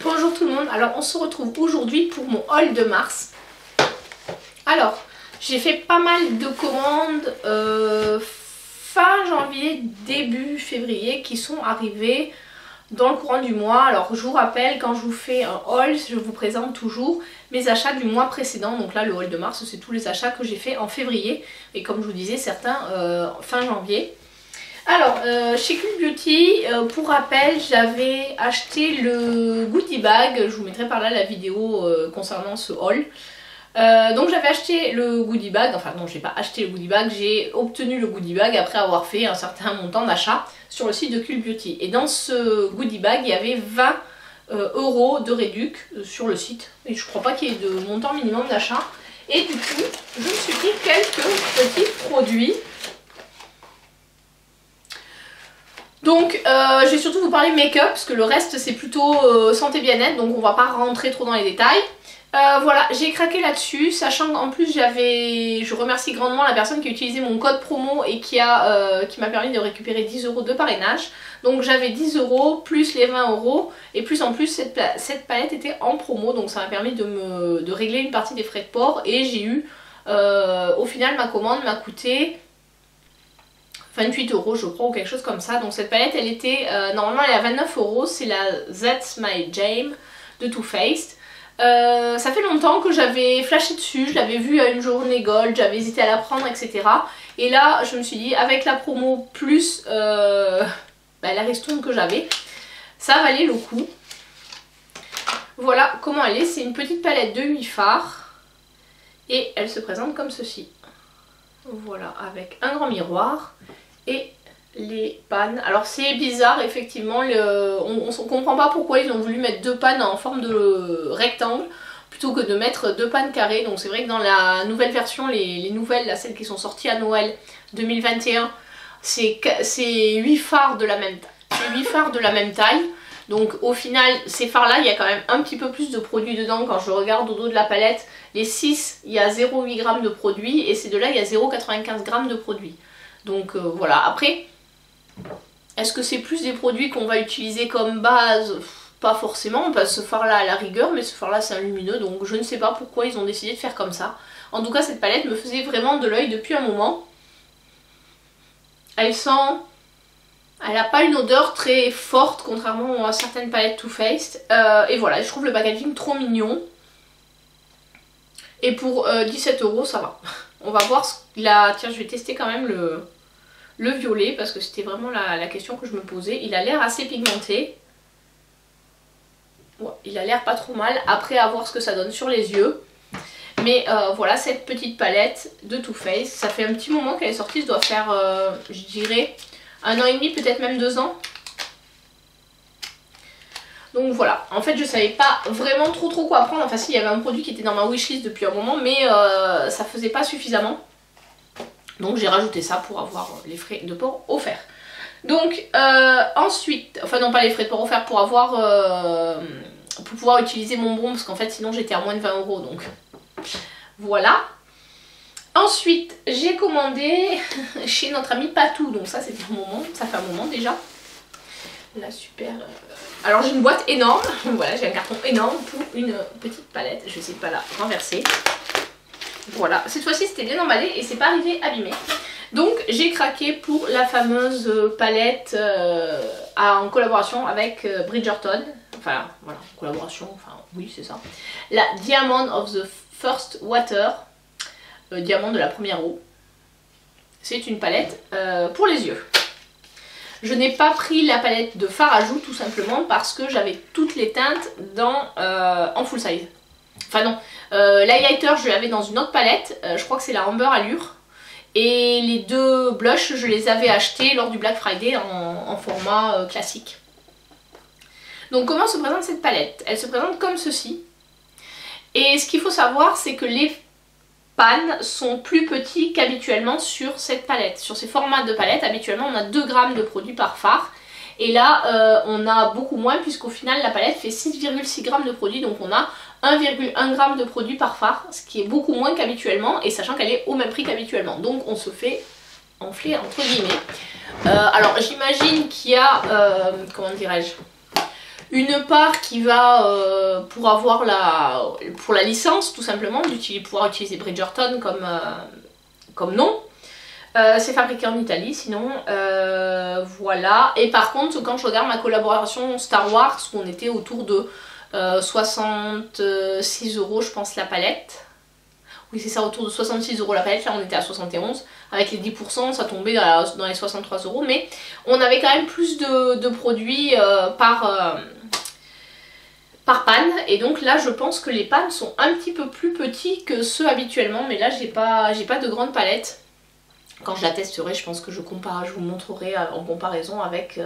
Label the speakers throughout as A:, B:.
A: Bonjour tout le monde, alors on se retrouve aujourd'hui pour mon haul de mars. Alors, j'ai fait pas mal de commandes fin janvier, début février qui sont arrivées dans le courant du mois. Alors je vous rappelle, quand je vous fais un haul, je vous présente toujours mes achats du mois précédent. Donc là le haul de mars, c'est tous les achats que j'ai fait en février et comme je vous disais, certains fin janvier. Alors, chez Cult Beauty, pour rappel, j'avais acheté le goodie bag, je vous mettrai par là la vidéo concernant ce haul. Donc j'avais acheté le goodie bag, enfin non, j'ai pas acheté le goodie bag, j'ai obtenu le goodie bag après avoir fait un certain montant d'achat sur le site de Cult Beauty. Et dans ce goodie bag, il y avait 20 € de réduc sur le site, et je crois pas qu'il y ait de montant minimum d'achat. Et du coup, je me suis dit quelques petits produits. Donc je vais surtout vous parler make-up parce que le reste c'est plutôt santé bien-être, donc on va pas rentrer trop dans les détails. Voilà, j'ai craqué là-dessus, sachant qu'en plus je remercie grandement la personne qui a utilisé mon code promo et qui m'a permis de récupérer 10 € de parrainage. Donc j'avais 10 € plus les 20 € et plus en plus cette palette était en promo, donc ça m'a permis de régler une partie des frais de port et j'ai eu, au final ma commande m'a coûté 28 € je crois ou quelque chose comme ça. Donc cette palette elle était, normalement elle est à 29 €, c'est la That's My Jam de Too Faced. Ça fait longtemps que j'avais flashé dessus, je l'avais vue à une journée gold, j'avais hésité à la prendre etc. Et là je me suis dit avec la promo plus la ristourne que j'avais, ça valait le coup. Voilà comment elle est, c'est une petite palette de 8 fards et elle se présente comme ceci. Voilà, avec un grand miroir et les pannes. Alors c'est bizarre effectivement, on ne comprend pas pourquoi ils ont voulu mettre deux pannes en forme de rectangle plutôt que de mettre deux pannes carrées. Donc c'est vrai que dans la nouvelle version, les nouvelles, là, celles qui sont sorties à Noël 2021, c'est 8 fards de la même taille. C'est 8 fards de la même taille. Donc au final, ces fards là, il y a quand même un petit peu plus de produits dedans. Quand je regarde au dos de la palette, les 6, il y a 0,8 g de produits et ces deux là, il y a 0,95 g de produits. Donc voilà, après, est-ce que c'est plus des produits qu'on va utiliser comme base? Pas forcément, parce que ce fard là à la rigueur, mais ce fard là c'est un lumineux, donc je ne sais pas pourquoi ils ont décidé de faire comme ça. En tout cas cette palette me faisait vraiment de l'œil depuis un moment. Elle n'a pas une odeur très forte contrairement à certaines palettes Too Faced. Et voilà, je trouve le packaging trop mignon. Et pour 17 € ça va. On va voir tiens, je vais tester quand même le violet parce que c'était vraiment la question que je me posais. Il a l'air assez pigmenté. Ouais, il a l'air pas trop mal. Après à voir ce que ça donne sur les yeux. Mais voilà cette petite palette de Too Faced. Ça fait un petit moment qu'elle est sortie. Ça doit faire je dirais 1 an et demi, peut-être même 2 ans. Donc voilà, en fait je savais pas vraiment trop quoi prendre. Enfin si, il y avait un produit qui était dans ma wishlist depuis un moment, mais ça faisait pas suffisamment. Donc j'ai rajouté ça pour avoir les frais de port offerts. Donc ensuite, enfin non pas les frais de port offerts, pour pouvoir utiliser mon bon, parce qu'en fait sinon j'étais à moins de 20 €, donc voilà. Ensuite j'ai commandé chez notre ami Patou, donc ça c'était un moment, ça fait un moment déjà. La super... Alors j'ai une boîte énorme, voilà, j'ai un carton énorme pour une petite palette, je vais essayer de pas la renverser. Voilà, cette fois-ci c'était bien emballé et c'est pas arrivé abîmé. Donc j'ai craqué pour la fameuse palette en collaboration avec Bridgerton. Enfin voilà, collaboration, enfin oui c'est ça. La Diamond of the First Water, diamant de la première eau. C'est une palette pour les yeux. Je n'ai pas pris la palette de fard à joues tout simplement parce que j'avais toutes les teintes en full size. Enfin non, l'highlighter je l'avais dans une autre palette, je crois que c'est la Amber Allure. Et les deux blushs je les avais achetés lors du Black Friday en format classique. Donc comment se présente cette palette? Elle se présente comme ceci. Et ce qu'il faut savoir c'est que les pannes sont plus petits qu'habituellement sur cette palette. Sur ces formats de palette, habituellement on a 2 g de produit par fard. Et là on a beaucoup moins puisqu'au final la palette fait 6,6 g de produit. Donc on a 1,1 g de produit par fard, ce qui est beaucoup moins qu'habituellement. Et sachant qu'elle est au même prix qu'habituellement. Donc on se fait enfler entre guillemets. Alors j'imagine qu'il y a, comment dirais-je, une part qui va pour avoir pour la licence tout simplement, pouvoir utiliser Bridgerton comme nom. C'est fabriqué en Italie sinon, voilà. Et par contre quand je regarde ma collaboration Star Wars, on était autour de 66 € je pense la palette. Oui c'est ça, autour de 66 € la palette, là on était à 71. Avec les 10% ça tombait dans les 63 €, mais on avait quand même plus de produits par panne. Et donc là je pense que les pannes sont un petit peu plus petits que ceux habituellement. Mais là j'ai pas de grande palette. Quand je la testerai je pense que je vous montrerai en comparaison avec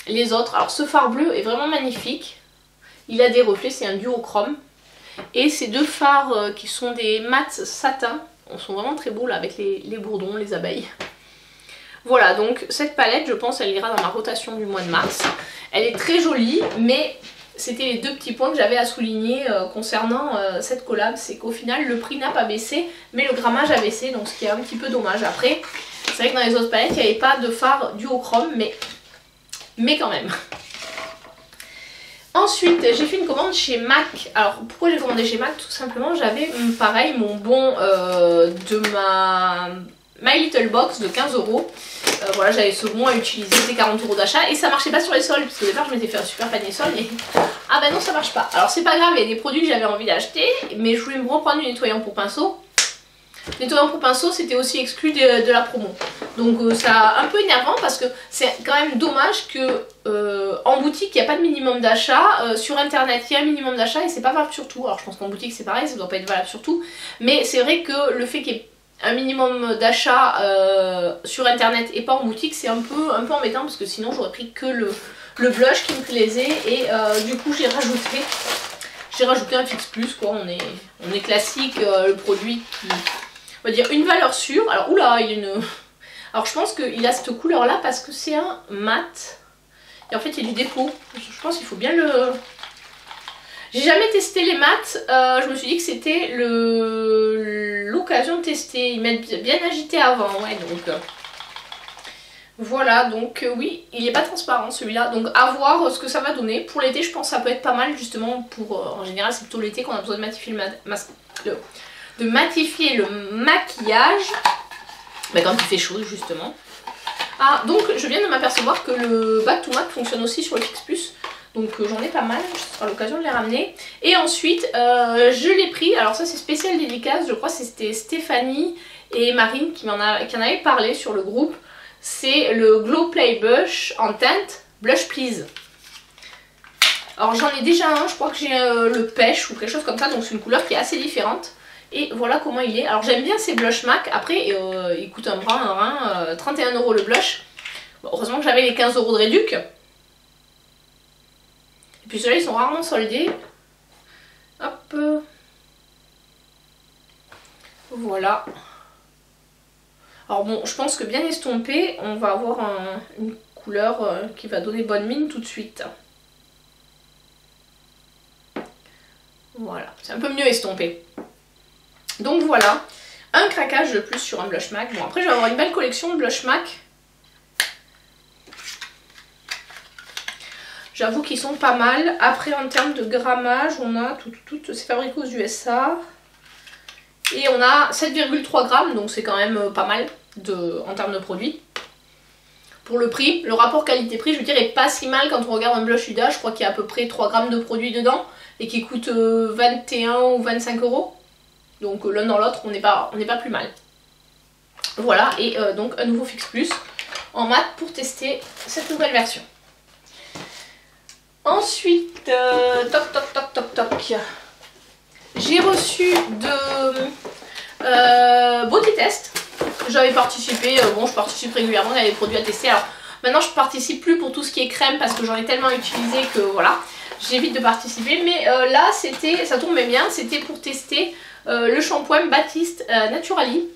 A: les autres. Alors ce fard bleu est vraiment magnifique. Il a des reflets, c'est un duochrome. Et ces deux fards qui sont des mats satin, sont vraiment très beaux là avec les bourdons, les abeilles. Voilà, donc cette palette je pense elle ira dans ma rotation du mois de mars. Elle est très jolie, mais c'était les deux petits points que j'avais à souligner concernant cette collab. C'est qu'au final le prix n'a pas baissé, mais le grammage a baissé, donc ce qui est un petit peu dommage. Après, c'est vrai que dans les autres palettes il n'y avait pas de fard duochrome, mais quand même. Ensuite, j'ai fait une commande chez MAC. Alors, pourquoi j'ai commandé chez MAC? Tout simplement, j'avais pareil mon bon de ma My Little Box de 15 €. Voilà, j'avais ce bon à utiliser, c'était 40 € d'achat. Et ça marchait pas sur les soldes, parce qu'au départ, je m'étais fait un super panier solde. Et ah bah non, ça marche pas. Alors, c'est pas grave, il y a des produits que j'avais envie d'acheter, mais je voulais me reprendre du nettoyant pour pinceau. Nettoyant pour pinceau, c'était aussi exclu de la promo. Donc ça un peu énervant parce que c'est quand même dommage que en boutique il n'y a pas de minimum d'achat. Sur internet il y a un minimum d'achat et c'est pas valable sur tout. Alors je pense qu'en boutique c'est pareil, ça doit pas être valable sur tout. Mais c'est vrai que le fait qu'il y ait un minimum d'achat sur internet et pas en boutique, c'est un peu embêtant parce que sinon j'aurais pris que le blush qui me plaisait. Et du coup j'ai rajouté un Fix Plus quoi. On est classique, le produit qui... On va dire une valeur sûre. Alors oula, il y a une... Alors je pense qu'il a cette couleur là parce que c'est un mat. Et en fait il y a du dépôt. Je pense qu'il faut bien le... J'ai jamais testé les mats. Je me suis dit que c'était l'occasion de tester. Ils mettent bien agité avant. Ouais, donc... Voilà, donc oui, il n'est pas transparent celui-là. Donc à voir ce que ça va donner. Pour l'été je pense que ça peut être pas mal justement pour... en général c'est plutôt l'été qu'on a besoin de matifier le maquillage, bah, quand il fait chaud justement. Ah donc je viens de m'apercevoir que le Back to Matte fonctionne aussi sur le Fix Plus. Donc j'en ai pas mal, ce sera l'occasion de les ramener. Et ensuite je l'ai pris, alors ça c'est spécial dédicace, je crois que c'était Stéphanie et Marine qui en avaient parlé sur le groupe. C'est le Glow Play Blush en teinte Blush Please. Alors j'en ai déjà un, je crois que j'ai le pêche ou quelque chose comme ça, donc c'est une couleur qui est assez différente. Et voilà comment il est. Alors j'aime bien ces blush MAC. Après il coûte un brin, 31 € le blush. Bon, heureusement que j'avais les 15 € de réduc. Et puis ceux-là ils sont rarement soldés. Hop. Voilà. Alors bon, je pense que bien estompé, on va avoir une couleur qui va donner bonne mine tout de suite. Voilà, c'est un peu mieux estompé. Donc voilà, un craquage de plus sur un blush MAC. Bon après je vais avoir une belle collection de blush MAC. J'avoue qu'ils sont pas mal. Après en termes de grammage, on a c'est fabriqué aux USA. Et on a 7,3 grammes, donc c'est quand même pas mal en termes de produits. Pour le prix, le rapport qualité-prix je veux dire est pas si mal quand on regarde un blush Huda. Je crois qu'il y a à peu près 3 grammes de produits dedans et qui coûte 21 ou 25 €. Donc l'un dans l'autre, on n'est pas plus mal. Voilà, et donc un nouveau Fix Plus en mat pour tester cette nouvelle version. Ensuite, toc. J'ai reçu de Beauty Test. J'avais participé, bon je participe régulièrement, il y a des produits à tester. Alors maintenant je participe plus pour tout ce qui est crème parce que j'en ai tellement utilisé que voilà, j'évite de participer. Mais là ça tombait bien, c'était pour tester le shampoing Baptiste Naturally.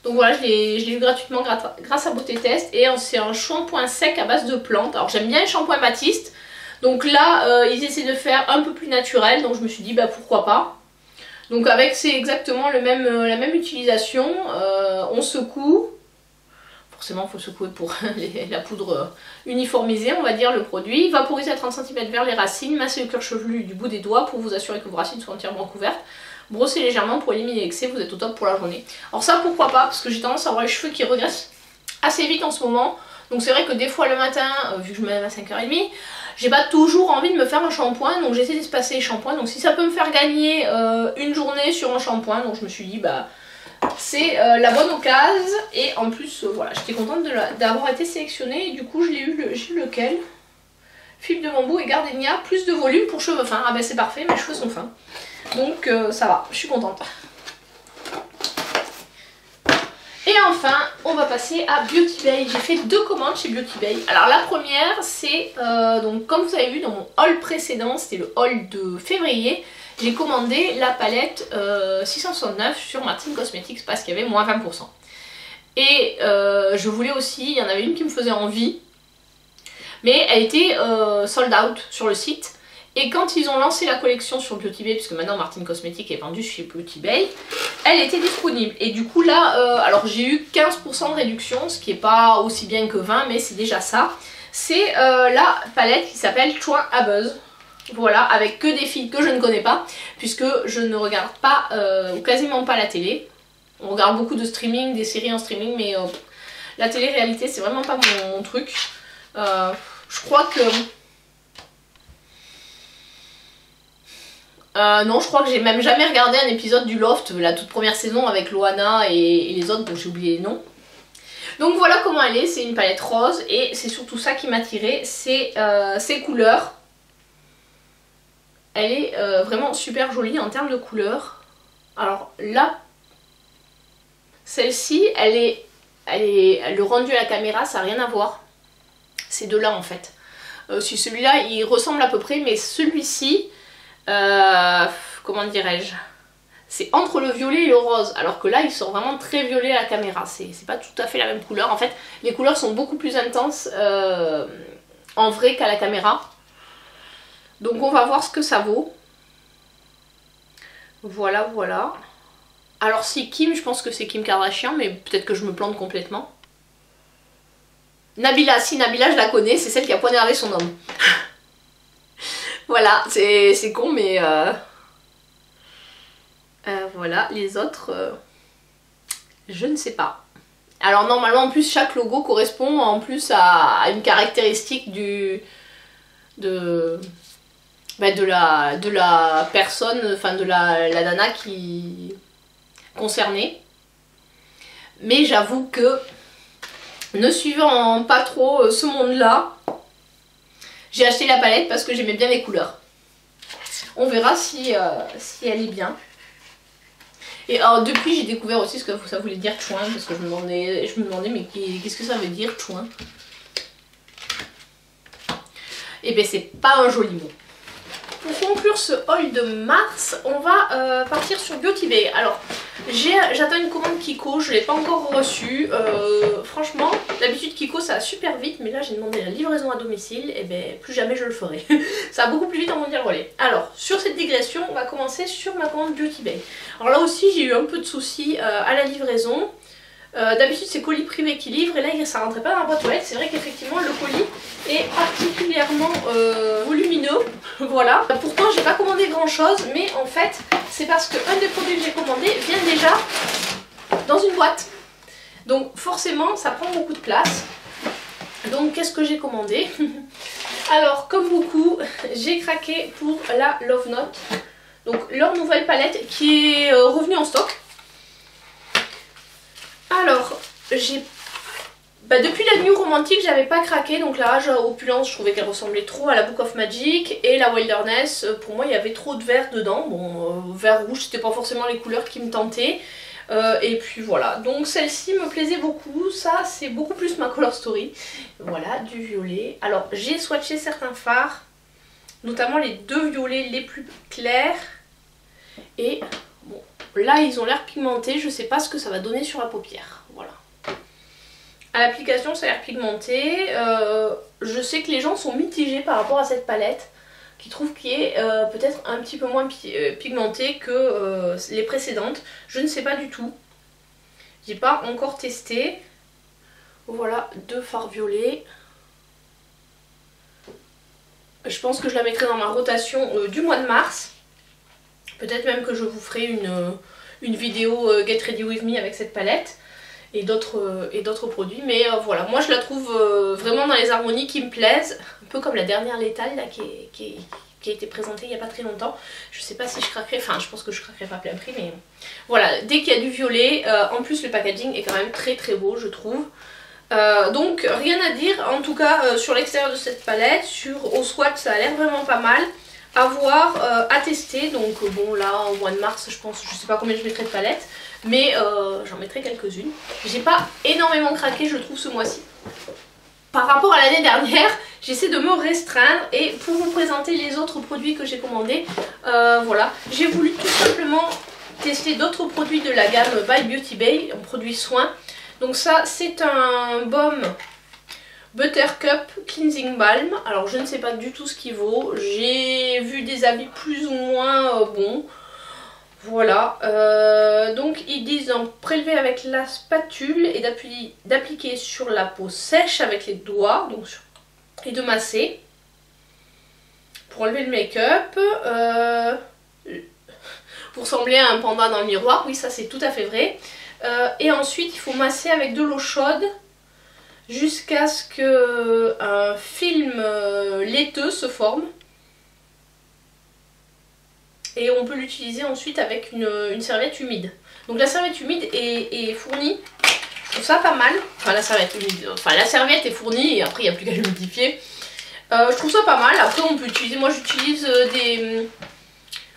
A: Donc voilà, je l'ai eu gratuitement grâce à Beauty Test. Et c'est un shampoing sec à base de plantes. Alors j'aime bien les shampoings Baptiste. Donc là ils essaient de faire un peu plus naturel. Donc je me suis dit bah pourquoi pas. Donc c'est exactement la même utilisation. On secoue. forcément il faut secouer pour la poudre uniformisée, on va dire, le produit. Vaporiser à 30 cm vers les racines, masser le cuir chevelu du bout des doigts pour vous assurer que vos racines soient entièrement couvertes. Brosser légèrement pour éliminer l'excès, vous êtes au top pour la journée. Alors ça pourquoi pas, parce que j'ai tendance à avoir les cheveux qui regressent assez vite en ce moment. Donc c'est vrai que des fois le matin, vu que je me lève à 5h30, j'ai pas toujours envie de me faire un shampoing, donc j'essaie d'espacer les shampoings. Donc si ça peut me faire gagner une journée sur un shampoing, donc je me suis dit bah c'est la bonne occasion. Et en plus voilà, j'étais contente d'avoir été sélectionnée et du coup j'ai eu lequel, Fibre de bambou et gardenia, plus de volume pour cheveux fins. Ah ben c'est parfait, mes cheveux sont fins. Donc ça va, je suis contente. Et enfin, on va passer à Beauty Bay. J'ai fait 2 commandes chez Beauty Bay. Alors la première, c'est, donc comme vous avez vu dans mon haul précédent, c'était le haul de février, j'ai commandé la palette 669 sur Martin Cosmetics parce qu'il y avait moins 20%. Et je voulais aussi, il y en avait une qui me faisait envie, mais elle était sold out sur le site. Et quand ils ont lancé la collection sur Beauty Bay, puisque maintenant Martin Cosmetics est vendu chez Beauty Bay, elle était disponible. Et du coup là, alors j'ai eu 15% de réduction, ce qui n'est pas aussi bien que 20, mais c'est déjà ça. C'est la palette qui s'appelle Chouin à Buzz. Voilà, avec que des filles que je ne connais pas, puisque je ne regarde pas, ou quasiment pas la télé. On regarde beaucoup de streaming, des séries en streaming, mais la télé-réalité c'est vraiment pas mon truc. Je crois que... non, je crois que j'ai même jamais regardé un épisode du Loft, la toute première saison avec Loana et les autres dont j'ai oublié les noms. Donc voilà comment elle est, c'est une palette rose et c'est surtout ça qui m'a attirée, c'est ses couleurs. Elle est vraiment super jolie en termes de couleurs. Alors là, celle-ci, le rendu à la caméra, ça n'a rien à voir. Ces deux-là en fait. Si celui-là, il ressemble à peu près, mais celui-ci... comment dirais-je, c'est entre le violet et le rose, alors que là ils sont vraiment très violets à la caméra, c'est pas tout à fait la même couleur. En fait les couleurs sont beaucoup plus intenses en vrai qu'à la caméra, donc on va voir ce que ça vaut. Voilà, voilà. Alors si Kim, je pense que c'est Kim Kardashian, mais peut-être que je me plante complètement. Nabila, si Nabila je la connais, c'est celle qui a poignardé son homme. Voilà, c'est con, mais voilà, les autres, je ne sais pas. Alors normalement, en plus, chaque logo correspond en plus à une caractéristique de la personne, enfin de la nana qui concernée. Mais j'avoue que, ne suivant pas trop ce monde-là, j'ai acheté la palette parce que j'aimais bien les couleurs. On verra si elle est bien. Et alors depuis j'ai découvert aussi ce que ça voulait dire chouin, parce que je me demandais mais qu'est-ce que ça veut dire chouin. Et ben c'est pas un joli mot. Pour conclure ce haul de mars, on va partir sur Beauty Bay. Alors j'attends une commande Kiko, je ne l'ai pas encore reçue. Franchement, d'habitude Kiko ça va super vite, mais là j'ai demandé la livraison à domicile, et ben plus jamais je le ferai. Ça va beaucoup plus vite en mondial relais. Alors sur cette digression, on va commencer sur ma commande Beauty Bay. Alors là aussi j'ai eu un peu de soucis à la livraison. D'habitude c'est colis privé qui livre et là ça rentrait pas dans la boîte aux lettres. C'est vrai qu'effectivement le colis est particulièrement volumineux. Voilà. Pourtant j'ai pas commandé grand chose, mais en fait c'est parce que un des produits que j'ai commandé vient déjà dans une boîte. Donc forcément ça prend beaucoup de place. Donc qu'est-ce que j'ai commandé? Alors comme beaucoup, j'ai craqué pour la Love Note. Donc leur nouvelle palette qui est revenue en stock. Alors, depuis la New Romantique, j'avais pas craqué, donc la Rage Opulence, je trouvais qu'elle ressemblait trop à la Book of Magic, et la Wilderness, pour moi il y avait trop de vert dedans, bon, vert rouge, c'était pas forcément les couleurs qui me tentaient, et puis voilà, donc celle-ci me plaisait beaucoup, ça c'est beaucoup plus ma color story, voilà, du violet. Alors j'ai swatché certains fards, notamment les deux violets les plus clairs, et... bon, là ils ont l'air pigmentés, je sais pas ce que ça va donner sur la paupière, voilà. À l'application ça a l'air pigmenté, je sais que les gens sont mitigés par rapport à cette palette, qui trouvent qu'il est peut-être un petit peu moins pigmenté que les précédentes, je ne sais pas du tout. J'ai pas encore testé, Voilà, 2 fards violets. Je pense que je la mettrai dans ma rotation du mois de mars. Peut-être même que je vous ferai une vidéo Get Ready With Me avec cette palette et d'autres produits. Mais voilà, moi je la trouve vraiment dans les harmonies qui me plaisent. Un peu comme la dernière Létale là, qui a été présentée il n'y a pas très longtemps. Je sais pas si je craquerai, enfin je pense que je craquerai pas plein prix, mais voilà, dès qu'il y a du violet, en plus le packaging est quand même très très beau je trouve. Donc rien à dire, en tout cas sur l'extérieur de cette palette, au swatch ça a l'air vraiment pas mal. À voir, à tester, donc bon là au mois de mars je pense, je sais pas combien je mettrai de palettes, mais j'en mettrai quelques-unes. J'ai pas énormément craqué je trouve ce mois-ci. Par rapport à l'année dernière, j'essaie de me restreindre et pour vous présenter les autres produits que j'ai commandés, voilà, j'ai voulu tout simplement tester d'autres produits de la gamme by Beauty Bay, un produit soin. Donc ça c'est un baume Buttercup Cleansing Balm. Alors je ne sais pas du tout ce qu'il vaut. J'ai vu des avis plus ou moins bons. Voilà. Donc ils disent d'en prélever avec la spatule et d'appliquer sur la peau sèche avec les doigts. Donc, et de masser. Pour enlever le make-up. Pour ressembler à un panda dans le miroir. Oui, ça c'est tout à fait vrai. Et ensuite il faut masser avec de l'eau chaude jusqu'à ce qu'un film laiteux se forme. Et on peut l'utiliser ensuite avec une serviette humide. Donc la serviette humide est fournie, je trouve ça pas mal. Enfin la serviette humide, enfin la serviette est fournie et après il n'y a plus qu'à l'humidifier. Je trouve ça pas mal. Après on peut utiliser, moi j'utilise les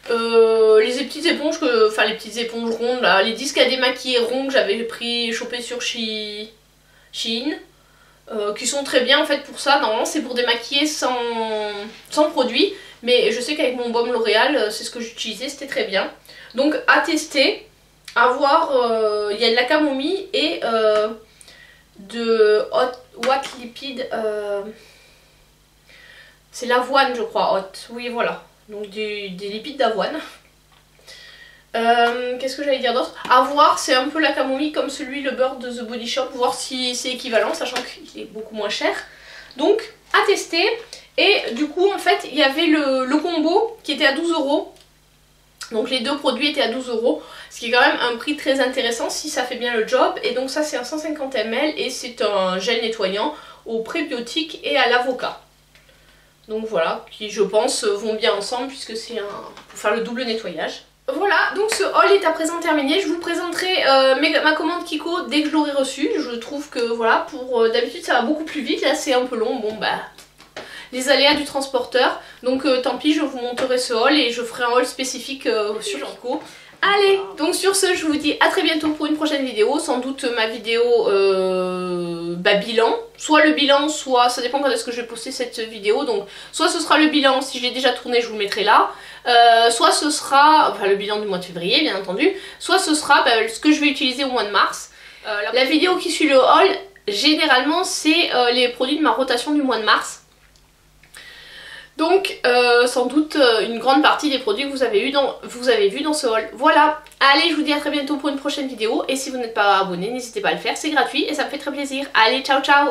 A: petites éponges, enfin les petites éponges rondes, là, les disques à démaquiller ronds que j'avais chopé sur Shein, qui sont très bien en fait pour ça. Normalement c'est pour démaquiller sans produit, mais je sais qu'avec mon baume L'Oréal c'est ce que j'utilisais, c'était très bien. Donc à tester, à voir, il y a de la camomille et de Hot Lipide, c'est l'avoine je crois, Hot, oui voilà. Donc des lipides d'avoine. Qu'est-ce que j'allais dire d'autre? À voir, c'est un peu la camomille comme le beurre de The Body Shop, voir si c'est équivalent, sachant qu'il est beaucoup moins cher. Donc à tester. Et du coup en fait il y avait le combo qui était à 12 €. Donc les deux produits étaient à 12 €, ce qui est quand même un prix très intéressant si ça fait bien le job. Et donc ça c'est un 150 ml et c'est un gel nettoyant au prébiotique et à l'avocat. Donc voilà, qui je pense vont bien ensemble puisque c'est pour faire le double nettoyage. Voilà, donc ce haul est à présent terminé. Je vous présenterai ma commande Kiko dès que je l'aurai reçue. Je trouve que voilà, d'habitude ça va beaucoup plus vite, là c'est un peu long, bon bah les aléas du transporteur. Donc tant pis, je vous montrerai ce haul et je ferai un haul spécifique sur Kiko. Allez, donc sur ce, je vous dis à très bientôt pour une prochaine vidéo. Sans doute ma vidéo bilan. Soit le bilan, soit ça dépend quand est-ce que je vais poster cette vidéo. Donc soit ce sera le bilan, si je l'ai déjà tourné, je vous le mettrai là. Soit ce sera, enfin le bilan du mois de février bien entendu. Soit ce sera ce que je vais utiliser au mois de mars. La vidéo qui suit le haul, généralement c'est les produits de ma rotation du mois de mars. Donc sans doute une grande partie des produits que vous avez vus dans ce haul. Voilà, allez, je vous dis à très bientôt pour une prochaine vidéo. Et si vous n'êtes pas abonné, n'hésitez pas à le faire, c'est gratuit et ça me fait très plaisir. Allez, ciao ciao.